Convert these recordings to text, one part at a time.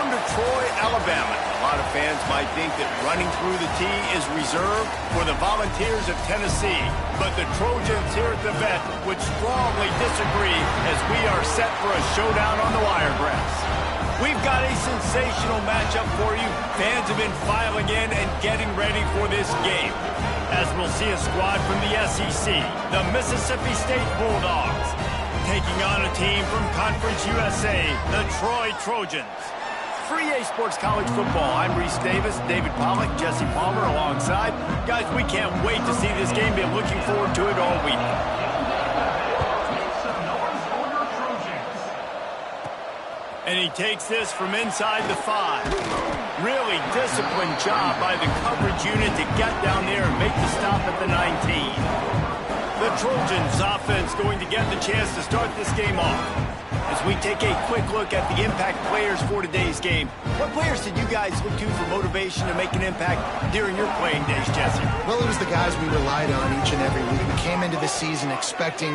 Welcome to Troy, Alabama. A lot of fans might think that running through the tee is reserved for the Volunteers of Tennessee. But the Trojans here at the Vet would strongly disagree as we are set for a showdown on the wiregrass. We've got a sensational matchup for you. Fans have been filing in and getting ready for this game. As we'll see a squad from the SEC, the Mississippi State Bulldogs, taking on a team from Conference USA, the Troy Trojans. For EA Sports College Football, I'm Reese Davis, David Pollack, Jesse Palmer alongside. Guys, we can't wait to see this game. Been looking forward to it all week. And he takes this from inside the 5. Really disciplined job by the coverage unit to get down there and make the stop at the 19. The Trojans offense going to get the chance to start this game off. As we take a quick look at the impact players for today's game, what players did you guys look to for motivation to make an impact during your playing days, Jesse? Well, it was the guys we relied on each and every week. We came into the season expecting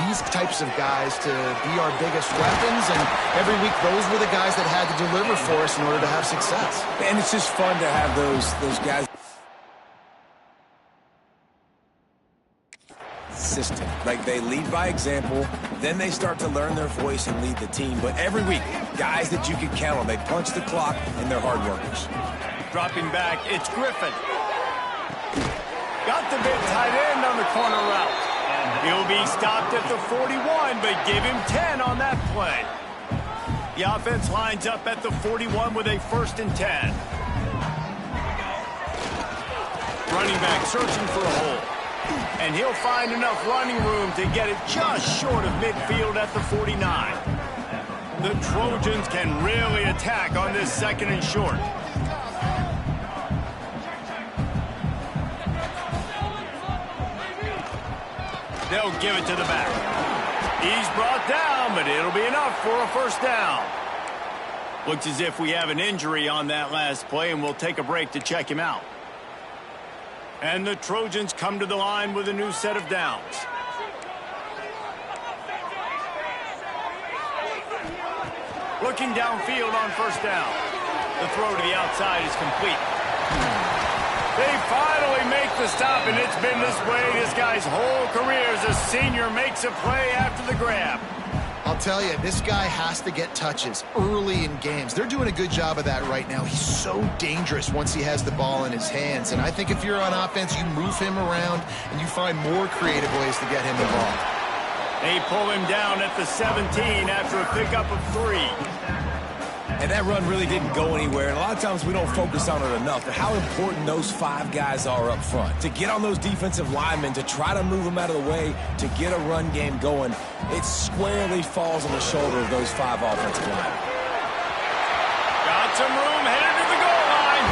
these types of guys to be our biggest weapons, and every week those were the guys that had to deliver for us in order to have success. And it's just fun to have those guys. System. Like, they lead by example, then they start to learn their voice and lead the team. But every week, guys that you can count on, they punch the clock and they're hard workers. Dropping back, it's Griffin. Got the big tight end on the corner route. He'll be stopped at the 41, but give him 10 on that play. The offense lines up at the 41 with a 1st and 10. Running back searching for a hole. And he'll find enough running room to get it just short of midfield at the 49. The Trojans can really attack on this 2nd and short. They'll give it to the back. He's brought down, but it'll be enough for a 1st down. Looks as if we have an injury on that last play, and we'll take a break to check him out. And the Trojans come to the line with a new set of downs. Looking downfield on 1st down. The throw to the outside is complete. They finally make the stop, and it's been this way this guy's whole career as a senior makes a play after the grab. I'll tell you, this guy has to get touches early in games. They're doing a good job of that right now. He's so dangerous once he has the ball in his hands. And I think if you're on offense, you move him around and you find more creative ways to get him the ball. They pull him down at the 17 after a pickup of 3. And that run really didn't go anywhere. And a lot of times we don't focus on it enough, but how important those 5 guys are up front. To get on those defensive linemen, to try to move them out of the way, to get a run game going, it squarely falls on the shoulder of those 5 offensive linemen. Got some room, headed to the goal line.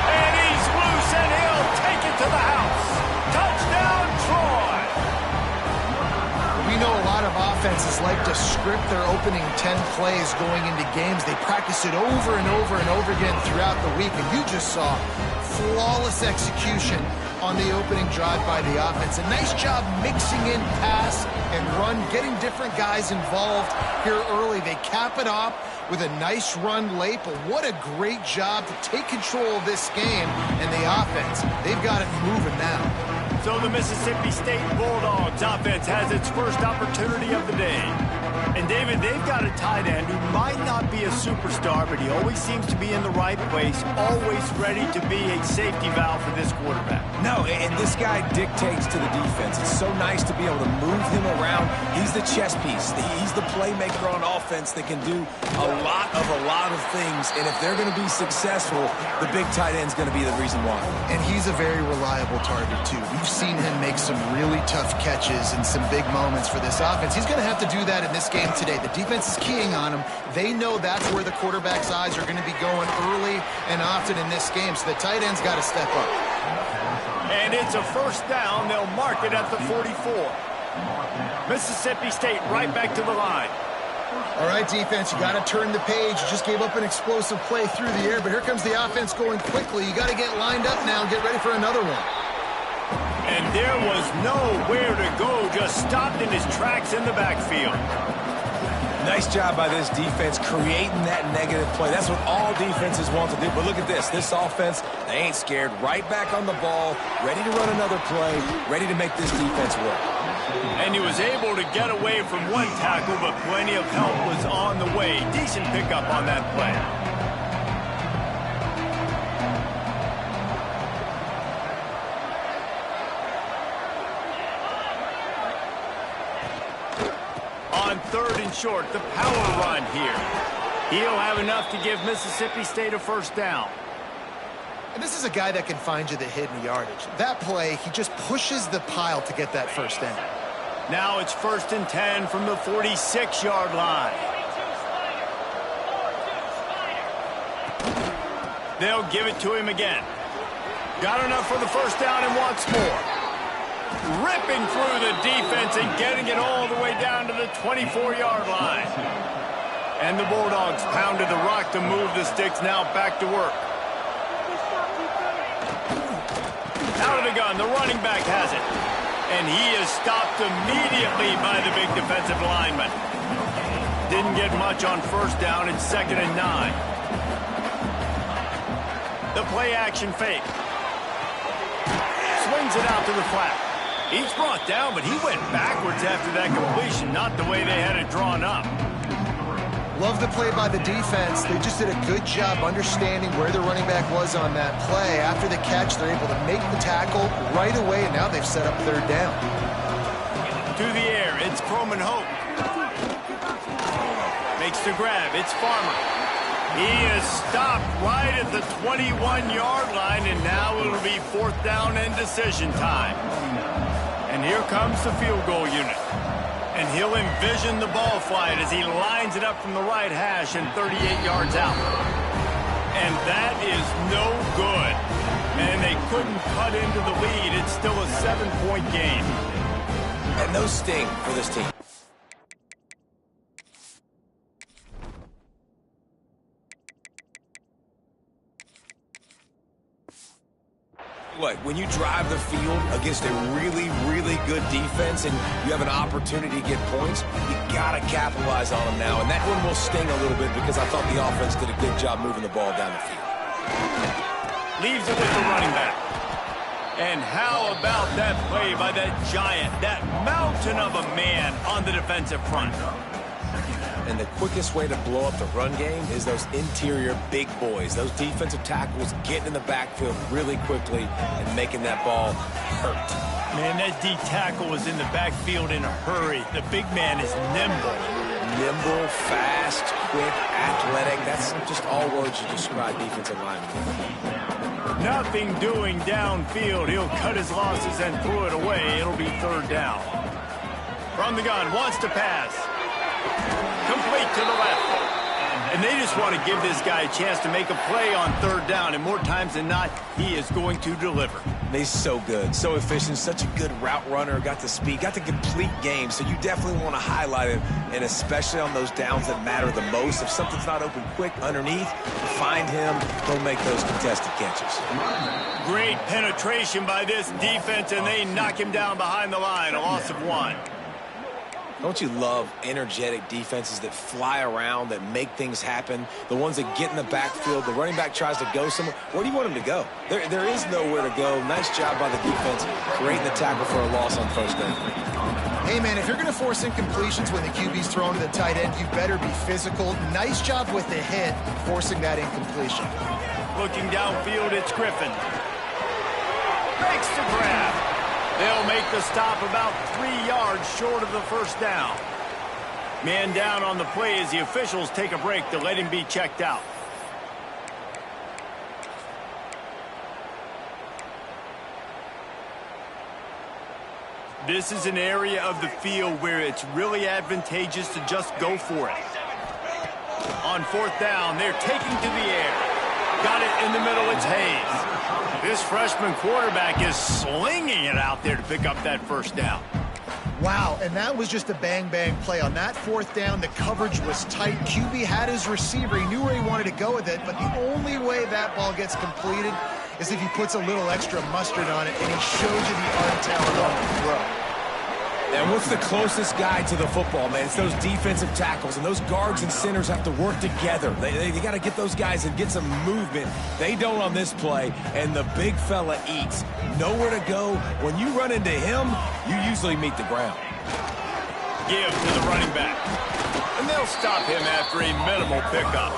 And he's loose, and he'll take it to the house. Touchdown, Troy! We know a lot of offenses like to script their opening 10 plays going into games. They practice it over and over and over again throughout the week, and you just saw flawless execution on the opening drive by the offense. A nice job mixing in pass and run, getting different guys involved here early. They cap it off with a nice run late, but what a great job to take control of this game. And the offense, they've got it moving now. So the Mississippi State Bulldogs offense has its first opportunity of the day. And David, they've got a tight end who might not be a superstar, but he always seems to be in the right place, always ready to be a safety valve for this quarterback. No, and this guy dictates to the defense. It's so nice to be able to move him around. He's the chess piece. He's the playmaker on offense that can do a lot of things. And if they're going to be successful, the big tight end's going to be the reason why. And he's a very reliable target, too. We've seen him make some really tough catches and some big moments for this offense. He's going to have to do that in this game today. The defense is keying on him. They know that's where the quarterback's eyes are going to be going early and often in this game, so the tight end's got to step up. And it's a 1st down. They'll mark it at the 44. Mississippi State right back to the line. All right, defense, you got to turn the page. You just gave up an explosive play through the air, but here comes the offense going quickly. You got to get lined up now and get ready for another one. And there was nowhere to go, just stopped in his tracks in the backfield. Nice job by this defense creating that negative play. That's what all defenses want to do. But look at this. This offense, they ain't scared. Right back on the ball, ready to run another play, ready to make this defense work. And he was able to get away from one tackle, but plenty of help was on the way. Decent pickup on that play. On 3rd and short, the power run here. He'll have enough to give Mississippi State a first down. And this is a guy that can find you the hidden yardage. That play, he just pushes the pile to get that first down. Now it's 1st and 10 from the 46-yard line. They'll give it to him again. Got enough for the first down and wants more. Ripping through the defense and getting it all the way down to the 24-yard line. And the Bulldogs pounded the rock to move the sticks. Now back to work. Out of the gun, the running back has it. And he is stopped immediately by the big defensive lineman. Didn't get much on first down. It's 2nd and 9. The play action fake. Swings it out to the flat. He's brought down, but he went backwards after that completion, not the way they had it drawn up. Love the play by the defense. They just did a good job understanding where the running back was on that play. After the catch, they're able to make the tackle right away, and now they've set up 3rd down. To the air, it's Croman Hope. Makes the grab, it's Farmer. He is stopped right at the 21-yard line, and now it'll be 4th down and decision time. And here comes the field goal unit. And he'll envision the ball flight as he lines it up from the right hash and 38 yards out. And that is no good. And they couldn't cut into the lead. It's still a 7-point game. And those sting for this team. What, when you drive the field against a really, really good defense and you have an opportunity to get points, you got to capitalize on them now. And that one will sting a little bit because I thought the offense did a good job moving the ball down the field. Leaves it with the running back. And how about that play by that giant, that mountain of a man on the defensive front? And the quickest way to blow up the run game is those interior big boys. Those defensive tackles getting in the backfield really quickly and making that ball hurt. Man, that D tackle was in the backfield in a hurry. The big man is nimble. Nimble, fast, quick, athletic. That's just all words you describe defensive linemen. Nothing doing downfield. He'll cut his losses and throw it away. It'll be 3rd down. From the gun, wants to pass. Complete to the left. And they just want to give this guy a chance to make a play on 3rd down. And more times than not, he is going to deliver. He's so good, so efficient, such a good route runner, got the speed, got the complete game. So you definitely want to highlight him, and especially on those downs that matter the most. If something's not open quick underneath, find him, he'll make those contested catches. Great penetration by this defense, and they knock him down behind the line. A loss of 1. Don't you love energetic defenses that fly around, that make things happen? The ones that get in the backfield, the running back tries to go somewhere. Where do you want him to go? There is nowhere to go. Nice job by the defense, creating the tackle for a loss on 1st down. Hey, man, if you're going to force incompletions when the QB's thrown to the tight end, you better be physical. Nice job with the hit, forcing that incompletion. Looking downfield, it's Griffin. Makes the grab. They'll make the stop about 3 yards short of the first down. Man down on the play as the officials take a break to let him be checked out. This is an area of the field where it's really advantageous to just go for it. On 4th down, they're taking to the air. Got it in the middle, it's Hayes. This freshman quarterback is slinging it out there to pick up that first down. Wow, and that was just a bang-bang play. On that 4th down, the coverage was tight. QB had his receiver. He knew where he wanted to go with it, but the only way that ball gets completed is if he puts a little extra mustard on it, and he shows you the arm talent on the throw. And what's the closest guy to the football, man? It's those defensive tackles, and those guards and centers have to work together. They got to get those guys and get some movement. They don't on this play, and the big fella eats. Nowhere to go. When you run into him, you usually meet the ground. Give to the running back. And they'll stop him after a minimal pickup.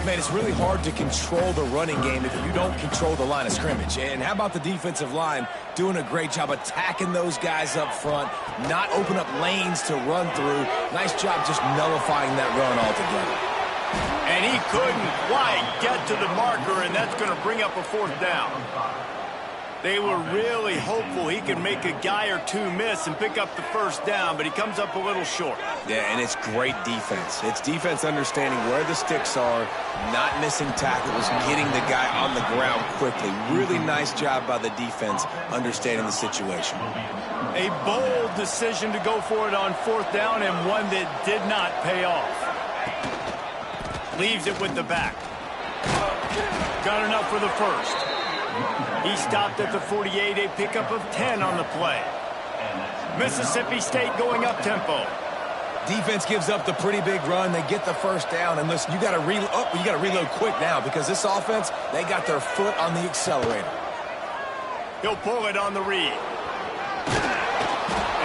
Man, it's really hard to control the running game if you don't control the line of scrimmage. And how about the defensive line doing a great job attacking those guys up front, not open up lanes to run through. Nice job just nullifying that run altogether. And he couldn't quite get to the marker, and that's going to bring up a 4th down. They were really hopeful he could make a guy or two miss and pick up the 1st down, but he comes up a little short. Yeah, and it's great defense. It's defense understanding where the sticks are, not missing tackles, getting the guy on the ground quickly. Really nice job by the defense understanding the situation. A bold decision to go for it on 4th down, and one that did not pay off. Leaves it with the back. Got enough for the 1st. He stopped at the 48, a pickup of 10 on the play. Mississippi State going up-tempo. Defense gives up the pretty big run. They get the 1st down. And listen, you got to reload quick now because this offense, they got their foot on the accelerator. He'll pull it on the read.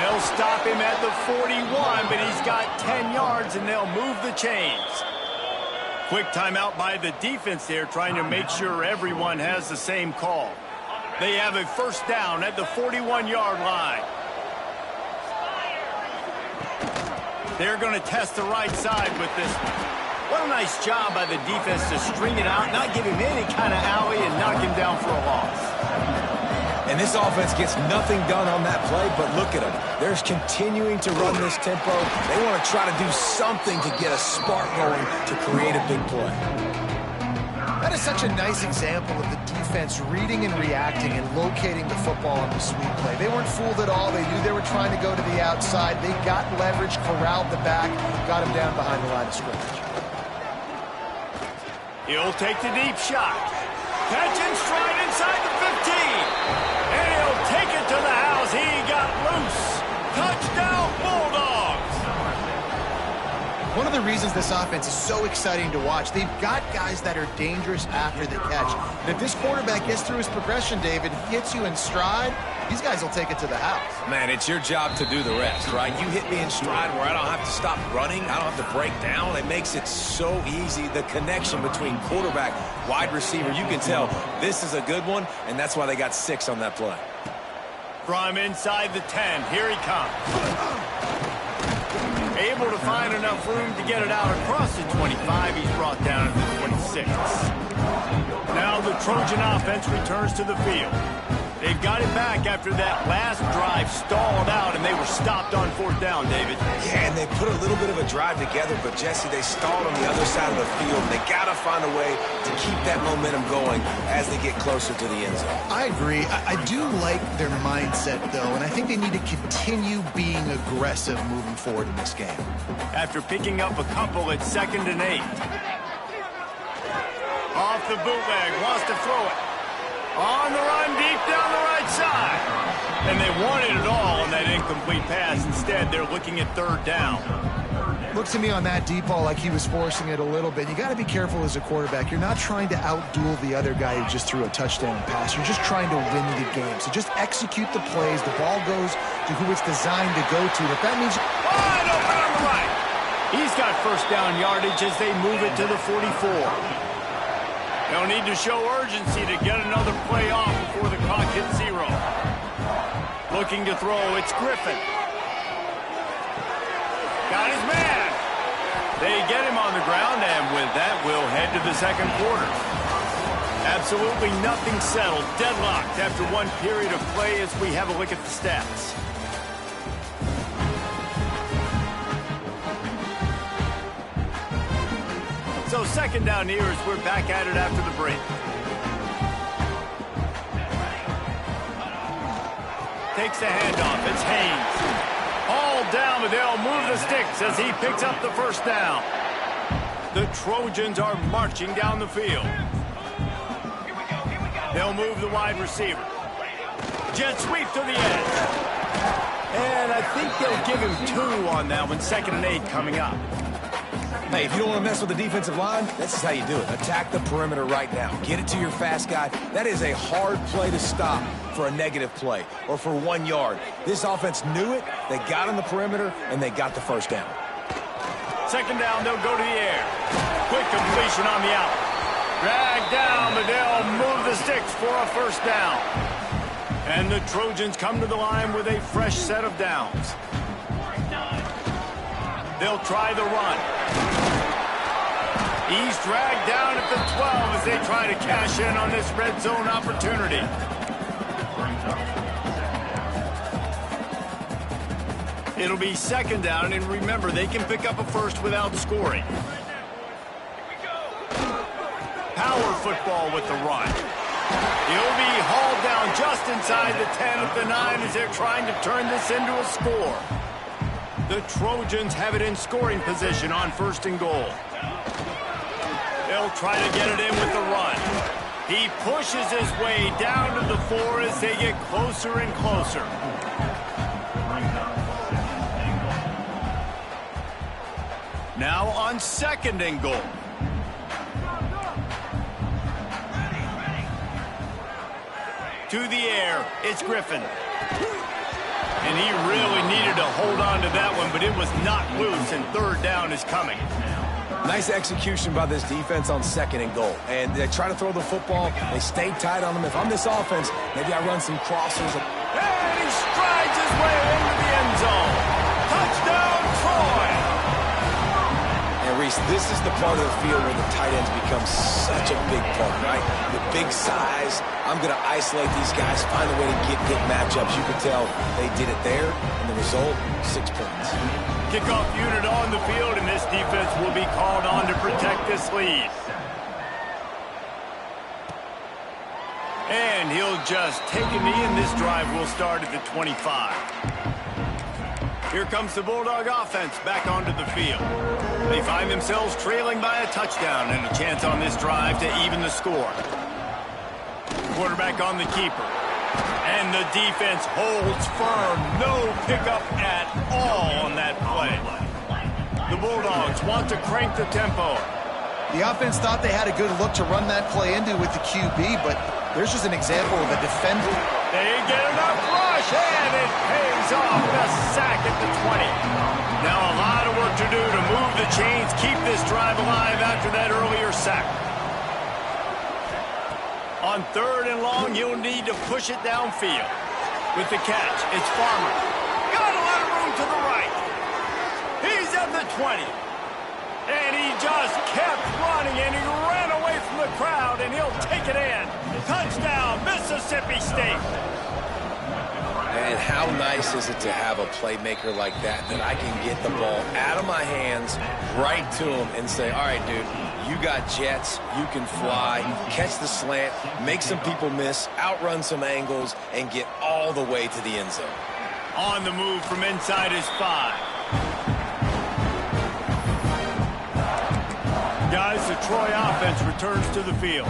They'll stop him at the 41, but he's got 10 yards, and they'll move the chains. Quick timeout by the defense there, trying to make sure everyone has the same call. They have a 1st down at the 41-yard line. They're going to test the right side with this one. What a nice job by the defense to string it out, not give him any kind of alley, and knock him down for a loss. And this offense gets nothing done on that play, but look at them. They're continuing to run this tempo. They want to try to do something to get a spark going to create a big play. That is such a nice example of the defense reading and reacting and locating the football on the sweep play. They weren't fooled at all. They knew they were trying to go to the outside. They got leverage, corralled the back, got him down behind the line of scrimmage. He'll take the deep shot. Catch and stride inside the 15. And he'll take it to the house. He got loose. Touchdown, Bulldogs. One of the reasons this offense is so exciting to watch, they've got guys that are dangerous after the catch. And if this quarterback gets through his progression, David, hits you in stride, these guys will take it to the house. Man, it's your job to do the rest, right? You hit me in stride where I don't have to stop running. I don't have to break down. It makes it so easy. The connection between quarterback, wide receiver, you can tell this is a good one, and that's why they got 6 on that play. From inside the 10, here he comes. Able to find enough room to get it out across the 25. He's brought down at the 26. Now the Trojan offense returns to the field. They've got it back after that last drive stalled out, and they were stopped on 4th down, David. Yeah, and they put a little bit of a drive together, but, Jesse, they stalled on the other side of the field. They got to find a way to keep that momentum going as they get closer to the end zone. I agree. I do like their mindset, though, and I think they need to continue being aggressive moving forward in this game. After picking up a couple at 2nd and 8. Off the bootleg, wants to throw it. On the run, deep down the right side. And they wanted it all on that incomplete pass. Instead, they're looking at 3rd down. Looks to me on that deep ball like he was forcing it a little bit. You got to be careful as a quarterback. You're not trying to outduel the other guy who just threw a touchdown pass. You're just trying to win the game. So just execute the plays. The ball goes to who it's designed to go to. If that means... Wide open on the right. He's got 1st down yardage as they move it to the 44. They'll need to show urgency to get another play off before the clock hits 0. Looking to throw, it's Griffin. Got his man. They get him on the ground, and with that, we'll head to the 2nd quarter. Absolutely nothing settled, deadlocked after one period of play as we have a look at the stats. So 2nd down here as we're back at it after the break. Takes the handoff. It's Haynes. All down, but they'll move the sticks as he picks up the 1st down. The Trojans are marching down the field. They'll move the wide receiver. Jet sweep to the edge. And I think they'll give him 2 on that one. 2nd and 8 coming up. Hey, if you don't want to mess with the defensive line, this is how you do it. Attack the perimeter right now. Get it to your fast guy. That is a hard play to stop for a negative play or for 1 yard. This offense knew it. They got on the perimeter, and they got the first down. 2nd down, they'll go to the air. Quick completion on the out. Drag down, but they'll move the sticks for a first down. And the Trojans come to the line with a fresh set of downs. They'll try the run. He's dragged down at the 12 as they try to cash in on this red zone opportunity. It'll be 2nd down, and remember, they can pick up a first without scoring. Power football with the run. He'll be hauled down just inside the 10 at the 9 as they're trying to turn this into a score. The Trojans have it in scoring position on 1st and goal. They'll try to get it in with the run. He pushes his way down to the 4 as they get closer and closer. Now on 2nd and goal. To the air, it's Griffin. And he really needed to hold on to that one, but it was not loose, and 3rd down is coming. Nice execution by this defense on 2nd and goal. And they try to throw the football. They stayed tight on them. If I'm this offense, maybe I run some crossers. And he strides his way into the end zone. Touchdown, Troy! And Reese, this is the part of the field where the tight ends become such a big part, right? The big size. I'm going to isolate these guys, find a way to get good matchups. You can tell they did it there, and the result, 6 points. Kickoff unit on the field, and this defense will be called on to protect this lead. And he'll just take a knee, and this drive will start at the 25. Here comes the Bulldog offense back onto the field. They find themselves trailing by a touchdown and a chance on this drive to even the score. Quarterback on the keeper. And the defense holds firm. No pickup at all on that play. The Bulldogs want to crank the tempo. The offense thought they had a good look to run that play into with the QB, but there's just an example of a defender. They get enough rush, and it pays off. The sack at the 20. Now a lot of work to do to move the chains, keep this drive alive after that earlier sack. On 3rd and long, you'll need to push it downfield. With the catch, it's Farmer. Got a lot of room to the right. He's at the 20. And he just kept running, and he ran away from the crowd, and he'll take it in. Touchdown, Mississippi State. And how nice is it to have a playmaker like that I can get the ball out of my hands right to him and say, all right, dude, you got jets, you can fly, catch the slant, make some people miss, outrun some angles, and get all the way to the end zone. On the move from inside his 5. Guys, the Troy offense returns to the field.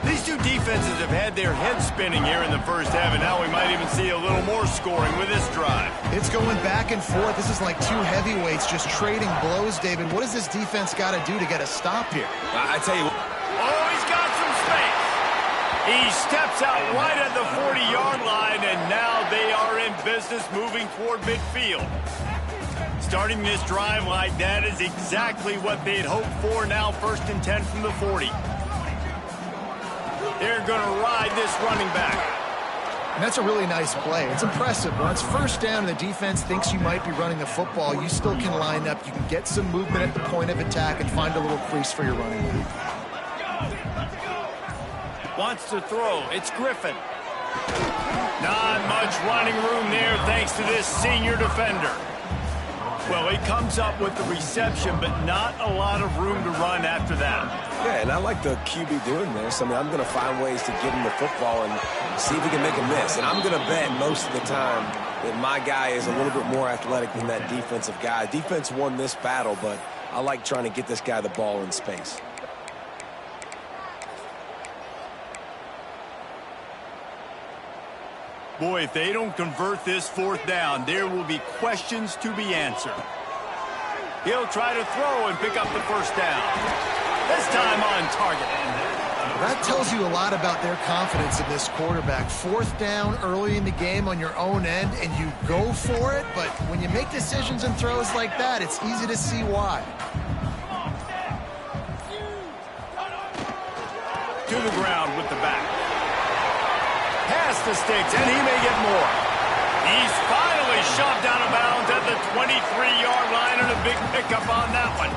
These two defenses have had their heads spinning here in the first half, and now we might even see a little more scoring with this drive. It's going back and forth. This is like 2 heavyweights just trading blows, David. What does this defense got to do to get a stop here? I tell you what. Oh, he's got some space. He steps out right at the 40-yard line, and now they are in business moving toward midfield. Starting this drive like that is exactly what they'd hoped for. Now 1st and 10 from the 40. They're going to ride this running back. And that's a really nice play. It's impressive. Once 1st down and the defense thinks you might be running the football, you still can line up. You can get some movement at the point of attack and find a little crease for your running back. Wants to throw. It's Griffin. Not much running room there thanks to this senior defender. Well, he comes up with the reception, but not a lot of room to run after that. Yeah, and I like the QB doing this. I mean, I'm going to find ways to get him the football and see if he can make a miss. And I'm going to bet most of the time that my guy is a little bit more athletic than that defensive guy. Defense won this battle, but I like trying to get this guy the ball in space. Boy, if they don't convert this fourth down, there will be questions to be answered. He'll try to throw and pick up the first down. This time on target. That tells you a lot about their confidence in this quarterback. Fourth down early in the game on your own end, and you go for it, but when you make decisions and throws like that, it's easy to see why. To the ground with the back. Past the sticks, and he may get more. He's finally shoved out of bounds at the 23-yard line, and a big pickup on that one.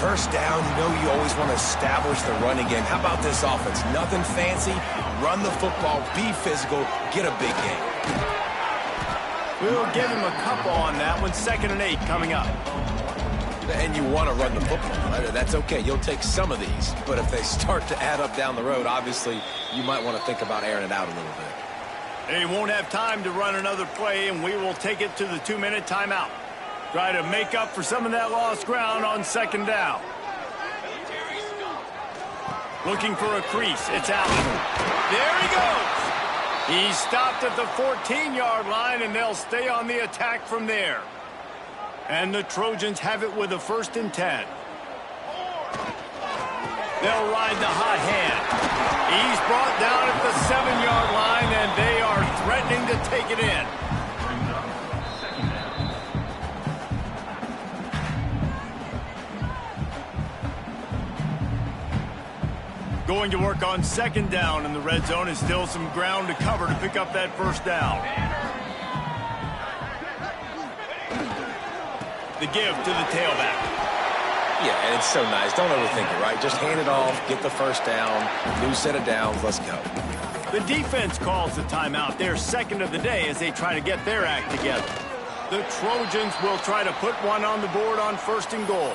First down, you know you always want to establish the running game. How about this offense? Nothing fancy. Run the football, be physical, get a big game. We'll give him a couple on that one. 2nd and 8 coming up. And you want to run the football. That's okay. You'll take some of these. But if they start to add up down the road, obviously, you might want to think about airing it out a little bit. They won't have time to run another play, and we will take it to the 2-minute timeout. Try to make up for some of that lost ground on 2nd down. Looking for a crease. It's out. There he goes. He stopped at the 14-yard line, and they'll stay on the attack from there. And the Trojans have it with a 1st and 10. They'll ride the hot hand. He's brought down at the 7-yard line, and they are threatening to take it in. Going to work on 2nd down in the red zone. Is still some ground to cover to pick up that first down. The give to the tailback. Yeah, and it's so nice. Don't overthink it, right? Just hand it off, get the first down, new set of downs, let's go. The defense calls the timeout. Their 2nd of the day as they try to get their act together. The Trojans will try to put one on the board on 1st and goal.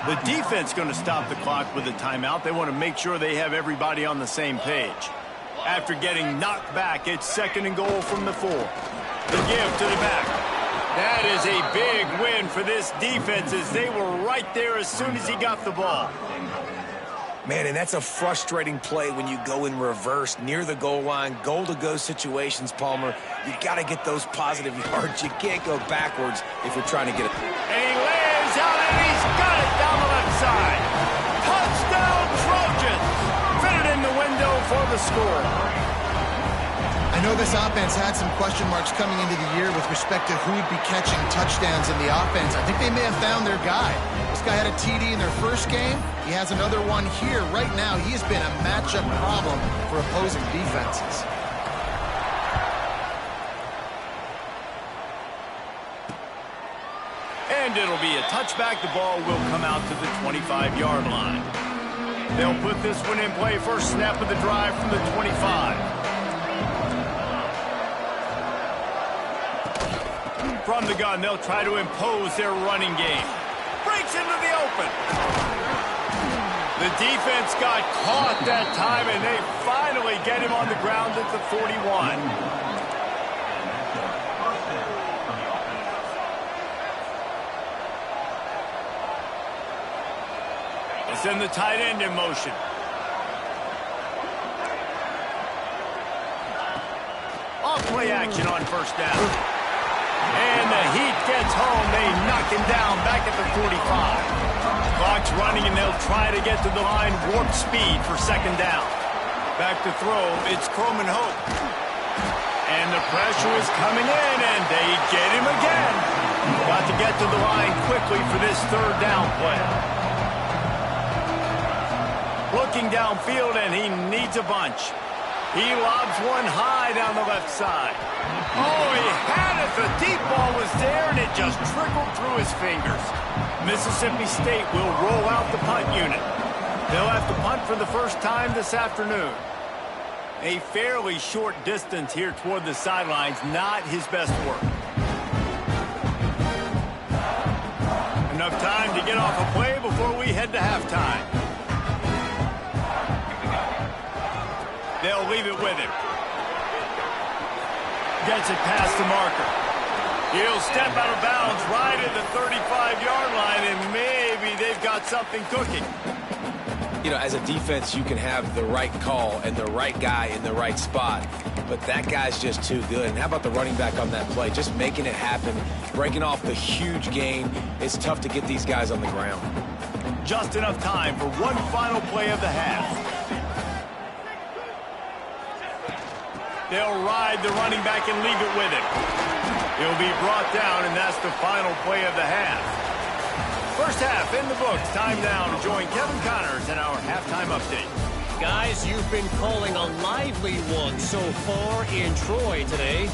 The defense going to stop the clock with a timeout. They want to make sure they have everybody on the same page. After getting knocked back, it's 2nd and goal from the 4. The give to the back. That is a big win for this defense as they were right there as soon as he got the ball. Man, and that's a frustrating play when you go in reverse near the goal line, goal-to-go situations, Palmer. You got to get those positive yards. You can't go backwards if you're trying to get it. And he lands out, and he's got it down the left side. Touchdown, Trojans! Fitted in the window for the score. I know this offense had some question marks coming into the year with respect to who would be catching touchdowns in the offense. I think they may have found their guy. This guy had a TD in their first game. He has another one here. Right now, he has been a matchup problem for opposing defenses. And it'll be a touchback. The ball will come out to the 25-yard line. They'll put this one in play. First snap of the drive from the 25. From the gun, they'll try to impose their running game. Breaks into the open. The defense got caught that time, and they finally get him on the ground at the 41. They send the tight end in motion. Off play action on 1st down. And the heat gets home. They knock him down back at the 45. Clock's running, and they'll try to get to the line. Warp speed for 2nd down. Back to throw. It's Croman Hope. And the pressure is coming in, and they get him again. Got to get to the line quickly for this 3rd down play. Looking downfield, and he needs a bunch. He lobs one high down the left side. Oh, he had it. The deep ball was there, and it just trickled through his fingers. Mississippi State will roll out the punt unit. They'll have to punt for the first time this afternoon. A fairly short distance here toward the sidelines, not his best work. Enough time to get off a play before we head to halftime. They'll leave it with him. Gets it past the marker. He'll step out of bounds right at the 35-yard line, and maybe they've got something cooking. You know, as a defense, you can have the right call and the right guy in the right spot. but that guy's just too good. And how about the running back on that play? Just making it happen, breaking off the huge gain. It's tough to get these guys on the ground. Just enough time for one final play of the half. They'll ride the running back and leave it with him. He'll be brought down, and that's the final play of the half. First half in the books. Time now to join Kevin Connors in our halftime update. Guys, you've been calling a lively one so far in Troy today.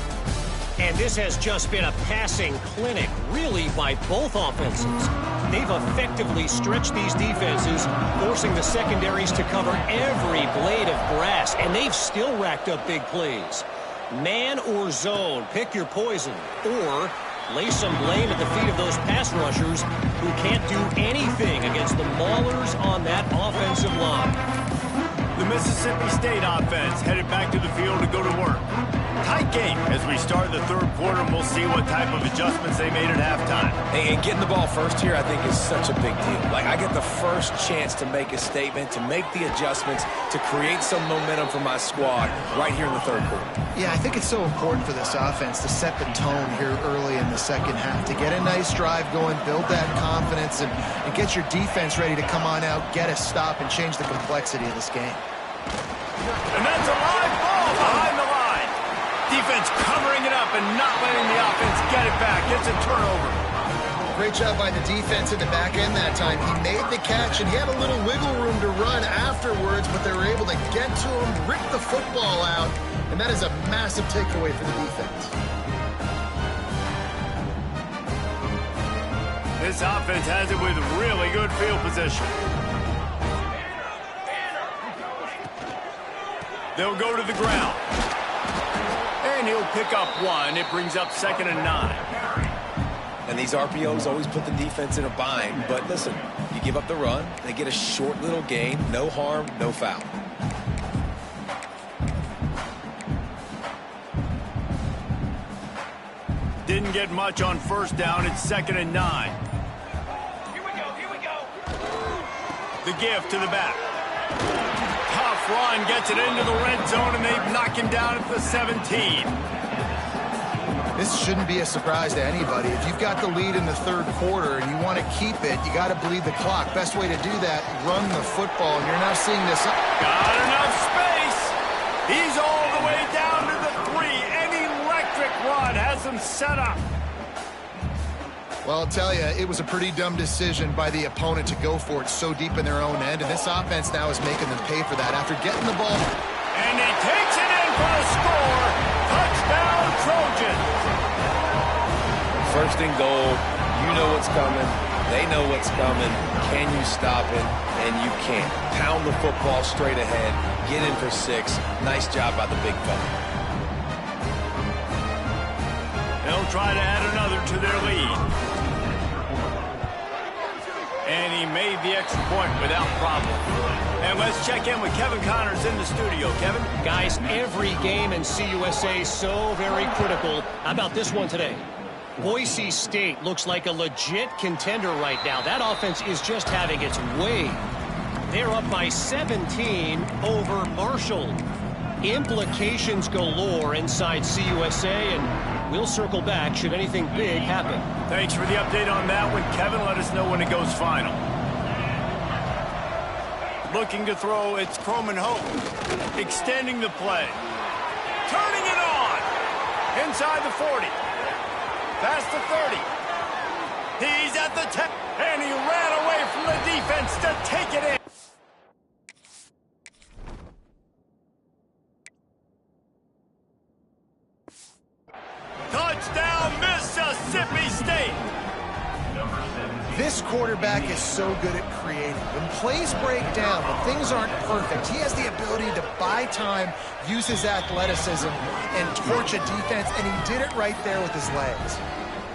And this has just been a passing clinic, really, by both offenses. They've effectively stretched these defenses, forcing the secondaries to cover every blade of grass, and they've still racked up big plays. Man or zone, pick your poison, or lay some blame at the feet of those pass rushers who can't do anything against the maulers on that offensive line. The Mississippi State offense headed back to the field to go to work. Tight game as we start the third quarter, and we'll see what type of adjustments they made at halftime. And getting the ball first here, I think, is such a big deal. Like, I get the first chance to make a statement, to make the adjustments, to create some momentum for my squad right here in the third quarter. Yeah, I think it's so important for this offense to set the tone here early in the second half, to get a nice drive going, build that confidence, and get your defense ready to come on out, get a stop, and change the complexity of this game. And that's a live ball behind the line. Defense covering it up and not letting the offense get it back. It's a turnover. Great job by the defense in the back end that time. He made the catch, and he had a little wiggle room to run afterwards, but they were able to get to him, rip the football out, and that is a massive takeaway for the defense. This offense has it with really good field position. They'll go to the ground. And he'll pick up one. It brings up 2nd and 9. And these RPOs always put the defense in a bind. But listen, you give up the run, they get a short little gain. No harm, no foul. Didn't get much on first down. It's 2nd and 9. Here we go. The give to the back. Tough run, gets it into the red zone, and they knock him down at the 17. This shouldn't be a surprise to anybody. If you've got the lead in the third quarter and you want to keep it, you got to bleed the clock. Best way to do that, run the football, and you're now seeing this. Got enough space. He's all the way down to the 3. An electric run has him set up. Well, I'll tell you, it was a pretty dumb decision by the opponent to go for it so deep in their own end, and this offense now is making them pay for that after getting the ball. And he takes it in for the score. Touchdown, Trojans. First and goal, you know what's coming. They know what's coming. Can you stop it? And you can't. Pound the football straight ahead. Get in for 6. Nice job by the big fella. They'll try to add another to their lead. And he made the extra point without problem. And let's check in with Kevin Connors in the studio. Kevin? Guys, every game in CUSA is so very critical. How about this one today? Boise State looks like a legit contender right now. That offense is just having its way. They're up by 17 over Marshall. Implications galore inside CUSA, and we'll circle back should anything big happen. Thanks for the update on that one, Kevin. Let us know when it goes final. Looking to throw, it's Croman Hope. Extending the play. Turning it on. Inside the 40. Past the 30. He's at the 10. And he ran away from the defense to take it in. Touchdown, Mississippi State. This quarterback is so good at creating. When plays break down, when things aren't perfect, he has the ability to buy time, use his athleticism, and torch a defense, and he did it right there with his legs.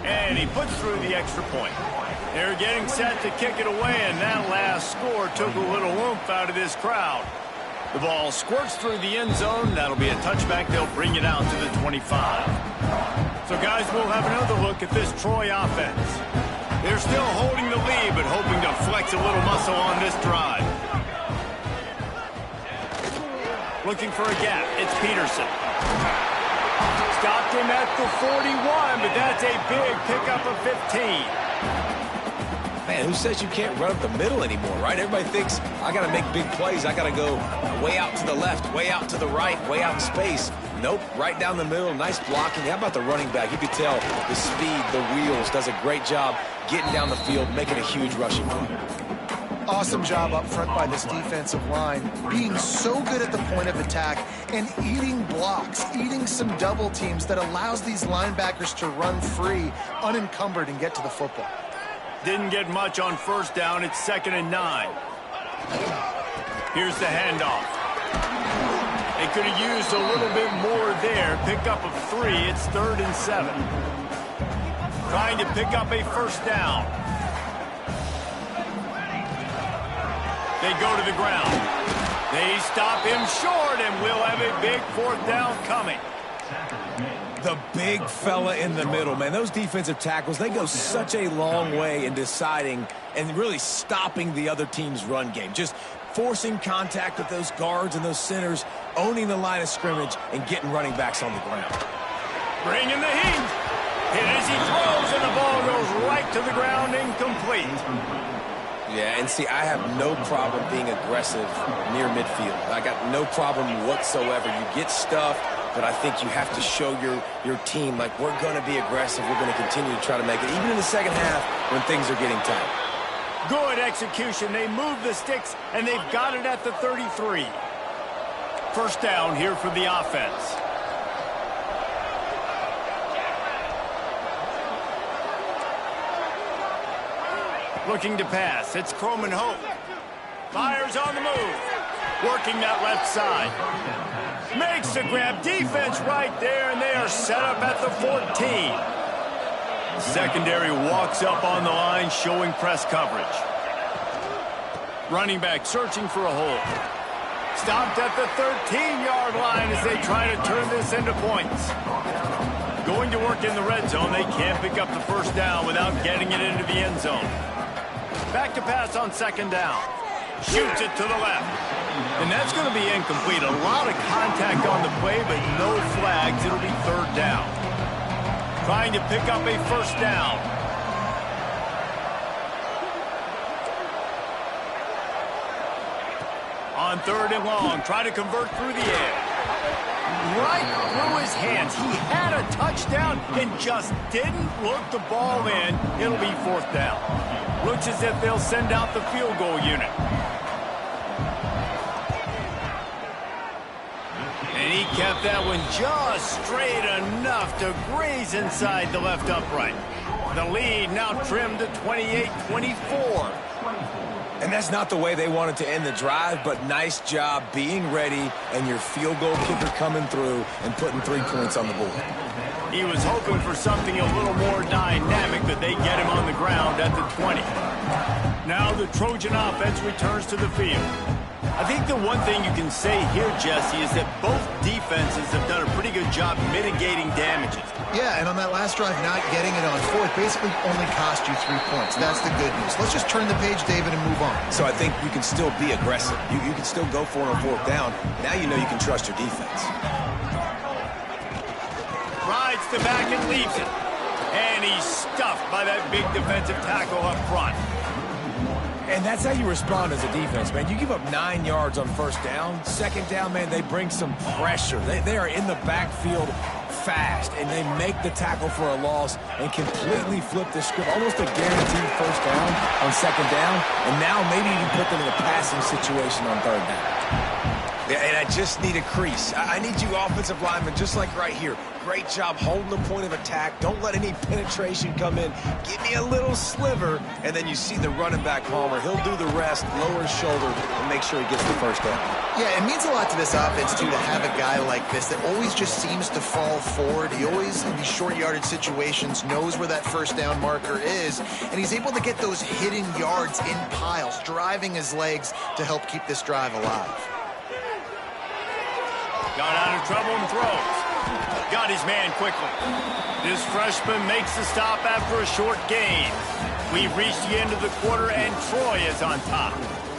And he puts through the extra point. They're getting set to kick it away, and that last score took a little oomph out of this crowd. The ball squirts through the end zone. That'll be a touchback. They'll bring it out to the 25. So, guys, we'll have another look at this Troy offense. They're still holding the lead, but hoping to flex a little muscle on this drive. Looking for a gap. It's Peterson. Stopped him at the 41, but that's a big pickup of 15. Man, who says you can't run up the middle anymore, right? Everybody thinks, I got to make big plays. I got to go way out to the left, way out to the right, way out in space. Nope, right down the middle. Nice blocking. How about the running back? You could tell the speed, the wheels, does a great job getting down the field, making a huge rushing run. Awesome job up front by this defensive line, being so good at the point of attack and eating blocks, eating some double teams that allows these linebackers to run free, unencumbered, and get to the football. Didn't get much on first down. It's 2nd and 9. Here's the handoff. They could have used a little bit more there. Pickup of 3. It's 3rd and 7. Trying to pick up a first down. They go to the ground. They stop him short, and we'll have a big 4th down coming. The big fella in the middle, man. Those defensive tackles, they go such a long way in deciding and really stopping the other team's run game. Just forcing contact with those guards and those centers, owning the line of scrimmage, and getting running backs on the ground. Bringing the heat. Hit as he throws, and the ball goes right to the ground, incomplete. Yeah, and see, I have no problem being aggressive near midfield. I got no problem whatsoever. You get stuffed, but I think you have to show your team, like, we're going to be aggressive. We're going to continue to try to make it, even in the second half when things are getting tight. Good execution. They move the sticks, and they've got it at the 33. First down here for the offense. Looking to pass. It's Croman Hope. Fires on the move. Working that left side. Makes the grab. Defense right there, and they are set up at the 14. Secondary walks up on the line, showing press coverage. Running back searching for a hole. Stopped at the 13-yard line as they try to turn this into points. Going to work in the red zone. They can't pick up the first down without getting it into the end zone. Back to pass on 2nd down. Shoots it to the left. And that's going to be incomplete. A lot of contact on the play, but no flags. It'll be 3rd down. Trying to pick up a first down. On 3rd and long, try to convert through the air. Right through his hands. He had a touchdown and just didn't look the ball in. It'll be 4th down. Looks as if they'll send out the field goal unit. And he kept that one just straight enough to graze inside the left upright. The lead now trimmed to 28-24. And that's not the way they wanted to end the drive, but nice job being ready and your field goal kicker coming through and putting 3 points on the board. He was hoping for something a little more dynamic, but they get him on the ground at the 20. Now the Trojan offense returns to the field. I think the one thing you can say here, Jesse, is that both defenses have done a pretty good job mitigating damages. Yeah, and on that last drive, not getting it on 4th basically only cost you 3 points. That's the good news. Let's just turn the page, David, and move on. So I think you can still be aggressive. You can still go for it on 4th down. Now you know you can trust your defense. Rides the back and leaves it. And he's stuffed by that big defensive tackle up front. And that's how you respond as a defense, man. You give up 9 yards on first down. 2nd down, man, they bring some pressure. They are in the backfield fast, and they make the tackle for a loss and completely flip the script. Almost a guaranteed first down on 2nd down. And now maybe you put them in a passing situation on 3rd down. And I just need a crease. I need you offensive linemen, just like right here. Great job holding the point of attack. Don't let any penetration come in. Give me a little sliver, and then you see the running back Palmer. He'll do the rest, lower his shoulder, and make sure he gets the first down. Yeah, it means a lot to this offense, too, to have a guy like this that always just seems to fall forward. He always, in these short yardage situations, knows where that first down marker is, and he's able to get those hidden yards in piles, driving his legs to help keep this drive alive. Got out of trouble and throws. got his man quickly. This freshman makes the stop after a short gain. We've reached the end of the quarter, and Troy is on top.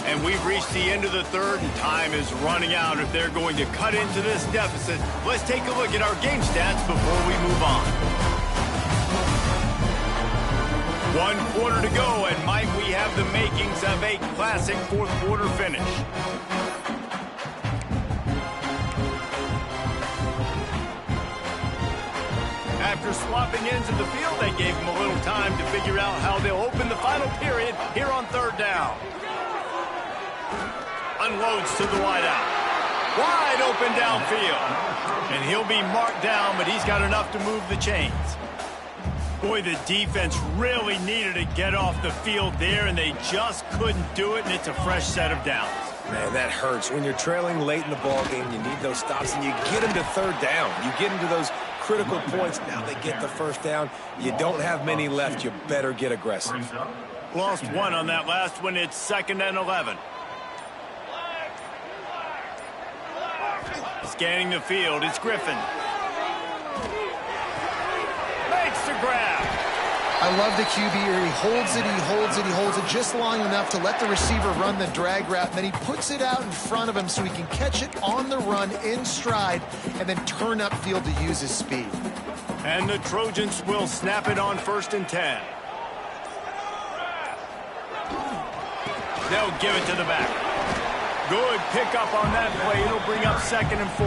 And we've reached the end of the third, and time is running out if they're going to cut into this deficit. Let's take a look at our game stats before we move on. 1 quarter to go, and might we have the makings of a classic fourth quarter finish. After swapping ends of the field, they gave them a little time to figure out how they'll open the final period here on third down. Unloads to the wideout. Wide open downfield. And he'll be marked down, but he's got enough to move the chains. Boy, the defense really needed to get off the field there, and they just couldn't do it, and it's a fresh set of downs. Man, that hurts. When you're trailing late in the ball game, you need those stops, and you get them to third down. You get into those critical points. Now they get the first down. You don't have many left. You better get aggressive. Lost one on that last one. It's 2nd and 11. Scanning the field, it's Griffin. Makes the grab. I love the QB here. He holds it, he holds it, he holds it just long enough to let the receiver run the drag route, and then he puts it out in front of him so he can catch it on the run in stride and then turn upfield to use his speed. And the Trojans will snap it on 1st and 10. They'll give it to the back. Good pickup on that play. It'll bring up 2nd and 4.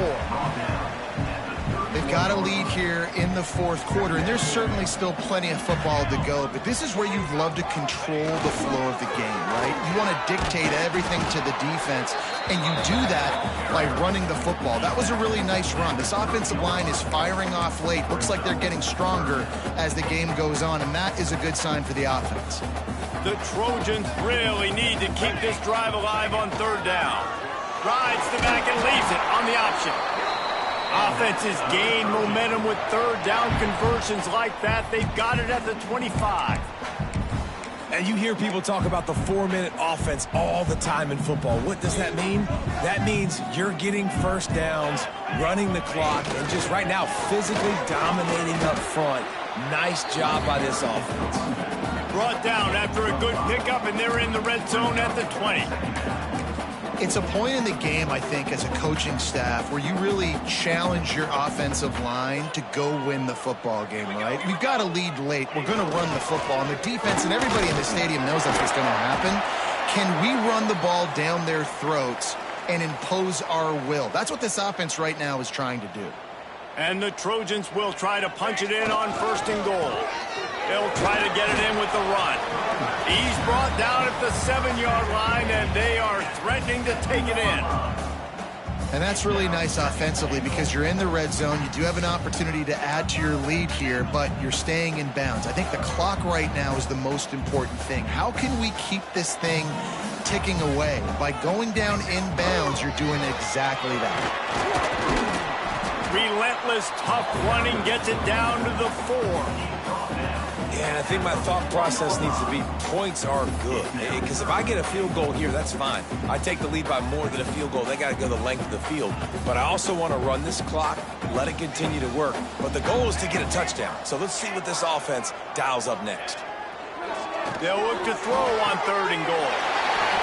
They've got a lead here in the fourth quarter, and there's certainly still plenty of football to go, but this is where you'd love to control the flow of the game, right? You want to dictate everything to the defense, and you do that by running the football. That was a really nice run. This offensive line is firing off late. Looks like they're getting stronger as the game goes on, and that is a good sign for the offense. The Trojans really need to keep this drive alive on third down. Rides the back and leaves it on the option. Offenses gain momentum with third down conversions like that. They've got it at the 25. And you hear people talk about the 4-minute offense all the time in football. What does that mean? That means you're getting first downs, running the clock, and just right now physically dominating up front. Nice job by this offense. Brought down after a good pickup, and they're in the red zone at the 20. It's a point in the game, I think, as a coaching staff where you really challenge your offensive line to go win the football game, right? We've got a lead late. We're going to run the football, and the defense and everybody in the stadium knows that's what's going to happen. Can we run the ball down their throats and impose our will? That's what this offense right now is trying to do. And the Trojans will try to punch it in on 1st and goal. They'll try to get it in with the run. He's brought down at the 7-yard line, and they are threatening to take it in. And that's really nice offensively because you're in the red zone. You do have an opportunity to add to your lead here, but you're staying in bounds. I think the clock right now is the most important thing. How can we keep this thing ticking away? By going down in bounds, you're doing exactly that. Relentless, tough running gets it down to the 4. Yeah, I think my thought process needs to be points are good. Because if I get a field goal here, that's fine. I take the lead by more than a field goal. They got to go the length of the field. But I also want to run this clock, let it continue to work. But the goal is to get a touchdown. So let's see what this offense dials up next. They'll look to throw on 3rd and goal.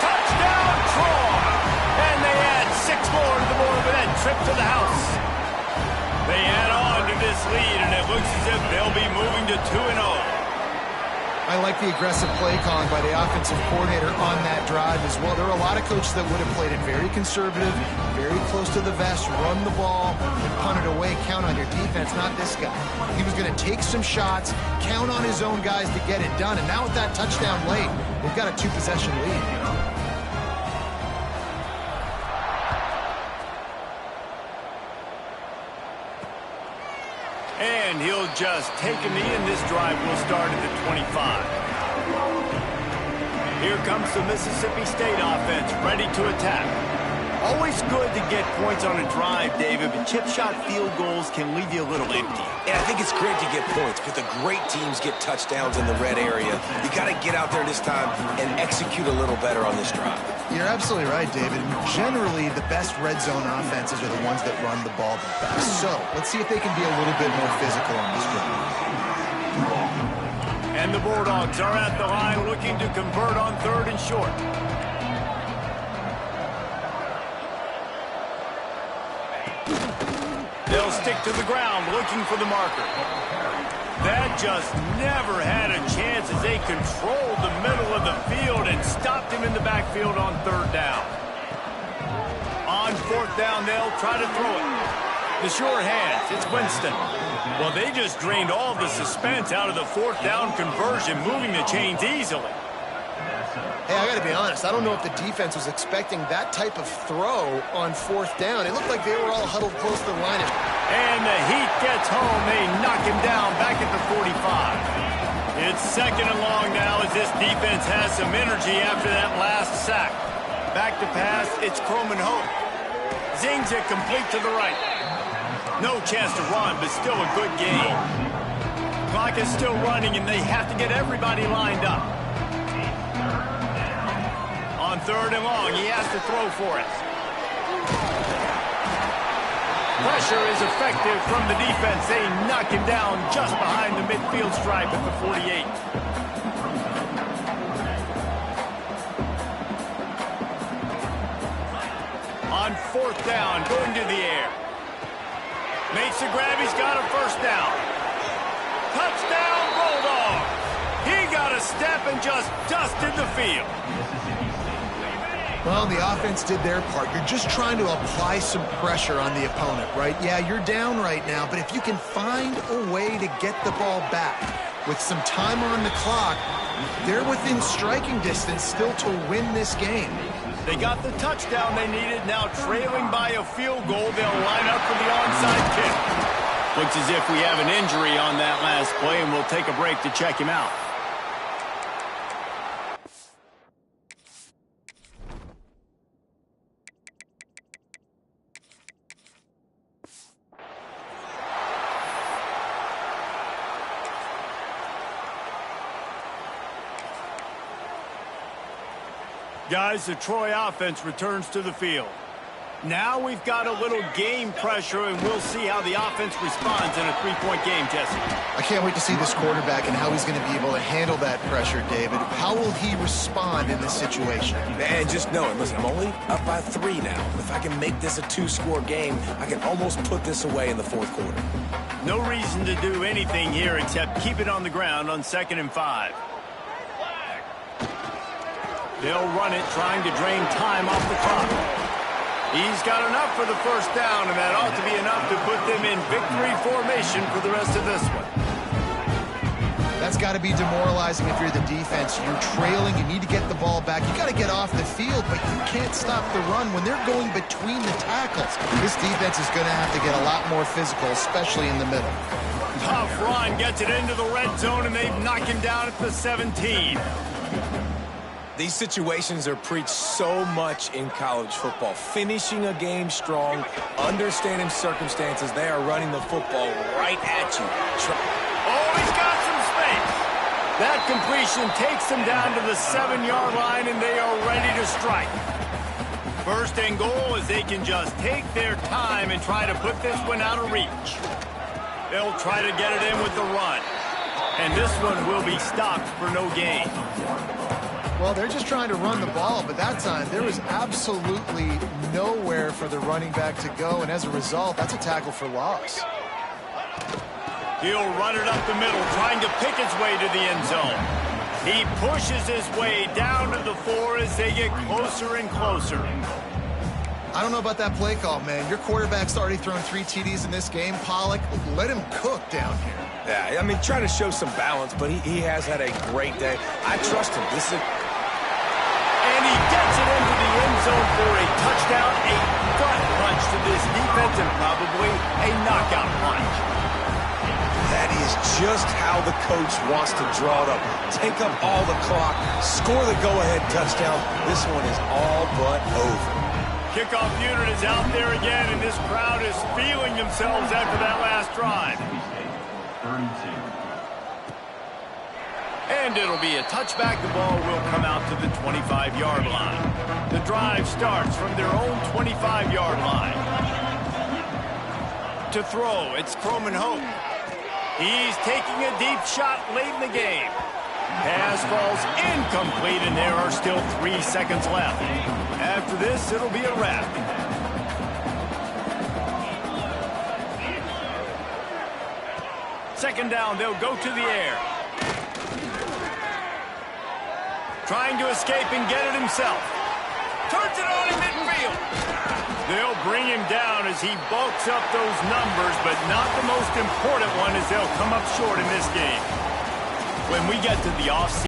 Touchdown, Troy! And they add 6 more to the board with that trip to the house. They add on to this lead, and it looks as if they'll be moving to 2-0. I like the aggressive play calling by the offensive coordinator on that drive as well. There are a lot of coaches that would have played it very conservative, very close to the vest, run the ball, and punt it away, count on your defense, not this guy. He was going to take some shots, count on his own guys to get it done, and now with that touchdown late, they've got a 2-possession lead. And he'll just take a knee, and this drive will start at the 25. Here comes the Mississippi State offense, ready to attack. Always good to get points on a drive, David, but chip shot field goals can leave you a little empty. And I think it's great to get points, but the great teams get touchdowns in the red area. You got to get out there this time and execute a little better on this drive. You're absolutely right, David. Generally, the best red zone offenses are the ones that run the ball the best. So let's see if they can be a little bit more physical on this drive. And the Bulldogs are at the line looking to convert on 3rd and short. They'll stick to the ground looking for the marker. That just never had a chance as they controlled the middle of the field and stopped him in the backfield on 3rd down. On 4th down, they'll try to throw it. The sure hands, it's Winston. Well, they just drained all the suspense out of the 4th down conversion, moving the chains easily. Hey, I got to be honest. I don't know if the defense was expecting that type of throw on 4th down. It looked like they were all huddled close to the line. And the heat gets home. They knock him down back at the 45. It's 2nd and long now as this defense has some energy after that last sack. Back to pass, it's Croman Hope. Zings it complete to the right. No chance to run, but still a good game. Clock is still running, and they have to get everybody lined up. On 3rd and long, he has to throw for it. Pressure is effective from the defense. They knock him down just behind the midfield stripe at the 48. On 4th down, going to the air. Makes the grab, he's got a 1st down. Touchdown, Bulldog! He got a step and just dusted the field. Well, the offense did their part. You're just trying to apply some pressure on the opponent, right? Yeah, you're down right now, but if you can find a way to get the ball back with some time on the clock, they're within striking distance still to win this game. They got the touchdown they needed. Now trailing by a field goal, they'll line up for the onside kick. Looks as if we have an injury on that last play, and we'll take a break to check him out. Guys, the Troy offense returns to the field. Now we've got a little game pressure, and we'll see how the offense responds in a 3-point game, Jesse. I can't wait to see this quarterback and how he's going to be able to handle that pressure, David. How will he respond in this situation? Man, just know it. Listen, I'm only up by 3 now. If I can make this a 2-score game, I can almost put this away in the 4th quarter. No reason to do anything here except keep it on the ground on 2nd and 5. They'll run it, trying to drain time off the clock. He's got enough for the 1st down, and that ought to be enough to put them in victory formation for the rest of this one. That's got to be demoralizing if you're the defense. You're trailing, you need to get the ball back. You got to get off the field, but you can't stop the run when they're going between the tackles. This defense is going to have to get a lot more physical, especially in the middle. Tough run, gets it into the red zone, and they've knocked him down at the 17. These situations are preached so much in college football. Finishing a game strong, understanding circumstances. They are running the football right at you. Oh, he's got some space. That completion takes them down to the 7-yard line, and they are ready to strike. 1st and goal as they can just take their time and try to put this one out of reach. They'll try to get it in with the run. And this one will be stopped for no gain. Well, they're just trying to run the ball, but that time there was absolutely nowhere for the running back to go, and as a result, that's a tackle for loss. He'll run it up the middle, trying to pick his way to the end zone. He pushes his way down to the 4 as they get closer and closer. I don't know about that play call, man. Your quarterback's already thrown 3 TDs in this game. Pollock, let him cook down here. Yeah, I mean, trying to show some balance, but he has had a great day. I trust him. This is And he gets it into the end zone for a touchdown, a gut punch to this defense, and probably a knockout punch. That is just how the coach wants to draw it up. Take up all the clock, score the go-ahead touchdown. This one is all but over. Kickoff unit is out there again, and this crowd is feeling themselves after that last drive. And it'll be a touchback. The ball will come out to the 25-yard line. The drive starts from their own 25-yard line. To throw, it's Croman Hope. He's taking a deep shot late in the game. Pass falls incomplete, and there are still 3 seconds left. After this, it'll be a wrap. Second down, they'll go to the air. Trying to escape and get it himself. Turns it on in midfield. They'll bring him down as he bulks up those numbers, but not the most important one, as they'll come up short in this game. When we get to the offseason,